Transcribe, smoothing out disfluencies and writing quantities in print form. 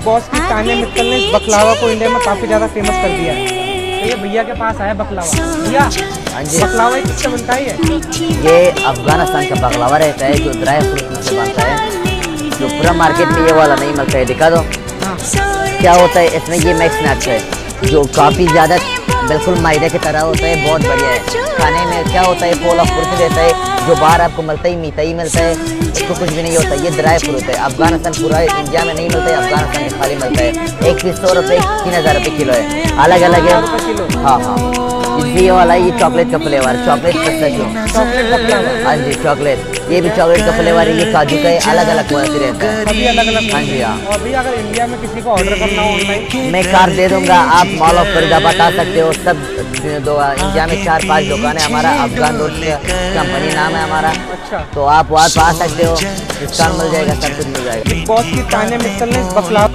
Boss की तान्या मित्तल ने इस बकलावा को इंडिया में काफी ज्यादा फेमस कर दिया है। तो ये भैया के पास आया बकलावा। भैया हाँ जी, बकलावा ये किससे बनता है? ये अफगानिस्तान का बकलावा रहता है जो ड्राई फ्रूट से बनता है, जो पूरा मार्केट में ये वाला नहीं मिलता है। दिखा दो क्या होता है इसमें। ये मैक्स नट्स है जो काफ़ी ज़्यादा बिल्कुल मैदे की तरह होता है, बहुत बढ़िया है खाने में। क्या होता है फूल ऑफ फ्रूट रहता है जो बाहर आपको मिलता ही मीठा ही मिलता है, इसको कुछ भी नहीं होता। ये ड्राई फ्रूट है, अफगानिस्तान पूरा इंडिया में नहीं मिलता है, अफगानिस्तान में खाली मिलता है। एक पीस 100 रुपये 3000 रुपये किलो है, अलग अलग है। हाँ हाँ, ये वाला ये चॉकलेट का फ्लेवर, चॉकलेट पिस्ताचियो, चॉकलेट बकलावा। हाँ जी चॉकलेट, ये भी चॉकलेट का फ्लेवर है, ये काजू का है, अलग अलग क्वालिटी रहता है सभी अलग अलग। हाँ जी हाँ। और भैया अगर इंडिया में किसी को ऑर्डर करना हो ऑनलाइन, मैं कार्ड दे दूंगा, आप मॉल ऑफ फरीदाबाद आ सकते हो। सब इंडिया में 4-5 दुकान है हमारा, अफगान रोड कंपनी नाम है हमारा। अच्छा, तो आप वहाँ आ सकते हो, डिस्काउंट मिल जाएगा, सब कुछ मिल जाएगा। बॉस की तान्या मित्तल ने इस बकलावा